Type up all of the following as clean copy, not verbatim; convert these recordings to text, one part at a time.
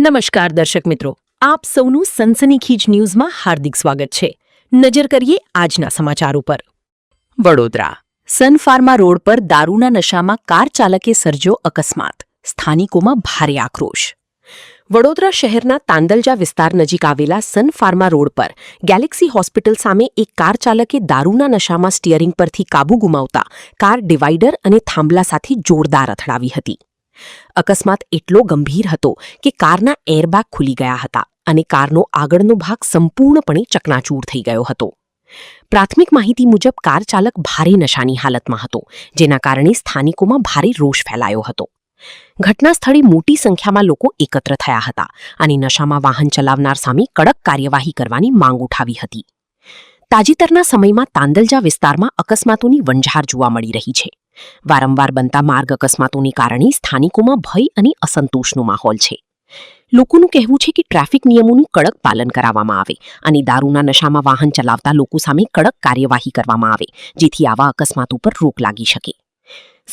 નમસ્કાર દર્શક મિત્રો, આપ સૌનું સનસનીખીજ ન્યૂઝમાં હાર્દિક સ્વાગત છે। નજર કરીએ આજના સમાચાર ઉપર। વડોદરા સન ફાર્મા રોડ પર દારૂના નશામાં કાર ચાલકે સર્જ્યો અકસ્માત, સ્થાનિકોમાં ભારે આક્રોશ। વડોદરા શહેરના તાંદલજા વિસ્તાર નજીક આવેલા સન ફાર્મા રોડ પર ગેલેક્સી હોસ્પિટલ સામે એક કાર ચાલકે દારૂના નશામાં સ્ટીયરિંગ પરથી કાબુ ગુમાવતા કાર ડિવાઈડર અને થાંભલા સાથે જોરદાર અથડાવી હતી। અકસ્માત એટલો ગંભીર હતો કે કારના એરબેગ ખુલી ગયા હતા અને કારનો આગળનો ભાગ સંપૂર્ણપણે ચકનાચૂર થઈ ગયો હતો। પ્રાથમિક માહિતી મુજબ કાર ચાલક ભારે નશાની હાલતમાં હતો, જેના કારણે સ્થાનિકોમાં ભારે રોષ ફેલાયો હતો। ઘટના સ્થળે મોટી સંખ્યામાં લોકો એકત્ર થયા હતા અને નશામાં વાહન ચલાવનાર સામે કડક કાર્યવાહી કરવાની માંગ ઉઠાવી હતી। તાજેતરના સમયમાં તાંદલજા વિસ્તારમાં અકસ્માતોની વણઝાર જોવા મળી રહી છે। વારંવાર બનતા માર્ગ અકસ્માતોને કારણે સ્થાનિકોમાં ભય અને અસંતોષનો માહોલ છે। લોકોનું કહેવું છે કે ટ્રાફિક નિયમોનું કડક પાલન કરાવવામાં આવે અને દારૂના નશામાં વાહન ચલાવતા લોકો સામે કડક કાર્યવાહી કરવામાં આવે, જેથી આવા અકસ્માતો પર રોક લાગી શકે।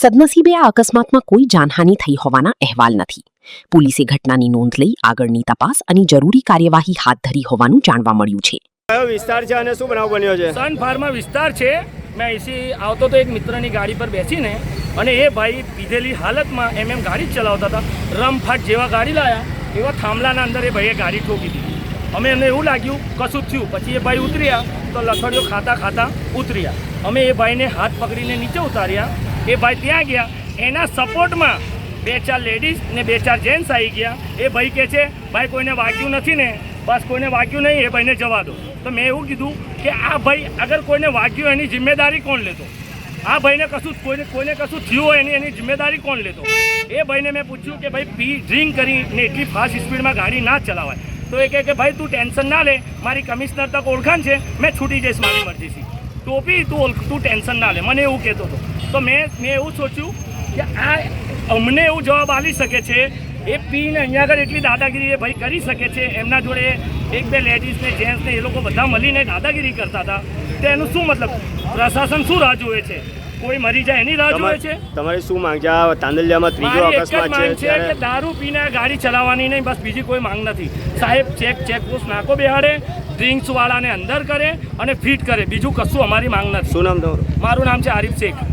સદનસીબે આ અકસ્માતમાં કોઈ જાનહાનિ થઈ હોવાના અહેવાલ નથી। પોલીસે ઘટનાની નોંધ લઈ આગળની તપાસ અને જરૂરી કાર્યવાહી હાથ ધરી હોવાનું જાણવા મળ્યું છે। કયો વિસ્તાર છે અને શું બનાવ બન્યો છે? સન ફાર્મા વિસ્તાર છે। मैं ऐसी આવતો તો એક મિત્રની ગાડી પર બેસીને અને એ ભાઈ પીધેલી હાલતમાં એમ ગાડી જ ચલાવતા હતા। રમફાટ જેવા ગાડી લાયા એવા થાંભલાના અંદર એ ભાઈએ ગાડી ઠોકી દીધી। અમે એમને એવું લાગ્યું કશું થયું, પછી એ ભાઈ ઉતર્યા તો લખડીઓ ખાતા ખાતા ઉતર્યા। અમે એ ભાઈને હાથ પકડીને નીચે ઉતાર્યા। એ ભાઈ ત્યાં ગયા, એના સપોર્ટમાં 2-4 લેડીઝ ને 2-4 જેન્ટ્સ આવી ગયા। એ ભાઈ કહે છે ભાઈ કોઈને વાગ્યું નથી ને? બસ કોઈને વાગ્યું નહીં, એ ભાઈને જવા દો। તો મેં એવું કીધું કે આ ભાઈ અગર કોઈને વાગ્યું એની જિમ્મેદારી કોણ લેતો? આ ભાઈને કશું કોઈને કશું થયું હોય એની જિમ્મેદારી કોણ લેતો? એ ભાઈને મેં પૂછ્યું કે ભાઈ ડ્રિંક કરીને એટલી ફાસ્ટ સ્પીડમાં ગાડી ના ચલાવાય। તો એ કહે કે ભાઈ તું ટેન્શન ના લે, મારી કમિશનર તક ઓળખાણ છે, મેં છૂટી જઈશ મારી મરજીથી, ટોપી તું ટેન્શન ના લે, મને એવું કહેતો હતો। તો મેં એવું સોચ્યું કે આ અમને એવું જવાબ આપી શકે છે, એ પીને અહીંયા આગળ એટલી દાદાગીરી એ ભાઈ કરી શકે છે। એમના જોડે 1-2 લેડીઝ ને જેન્ટ્સ ને એ લોકો બધા મળીને દાદાગીરી કરતા હતા। તો એનું શું મતલબ? પ્રશાસન શું રાહ જોવે છે? કોઈ મરી જાય એની રાહ જોવે છે? તમારી શું માંગ છે? આ તાંદલજામાં ત્રીજો અકસ્માત છે કે દારૂ પીને ગાડી ચલાવવાની નહીં, બસ બીજી કોઈ માંગ નથી। સાહેબ ચેકપોસ્ટ નાકો બેહાડે, ડ્રિંક્સ વાળાને અંદર કરે અને ફિટ કરે, બીજું કશું અમારી માંગ નથી। શું નામ તમારું? મારું નામ છે આરિફ શેખ।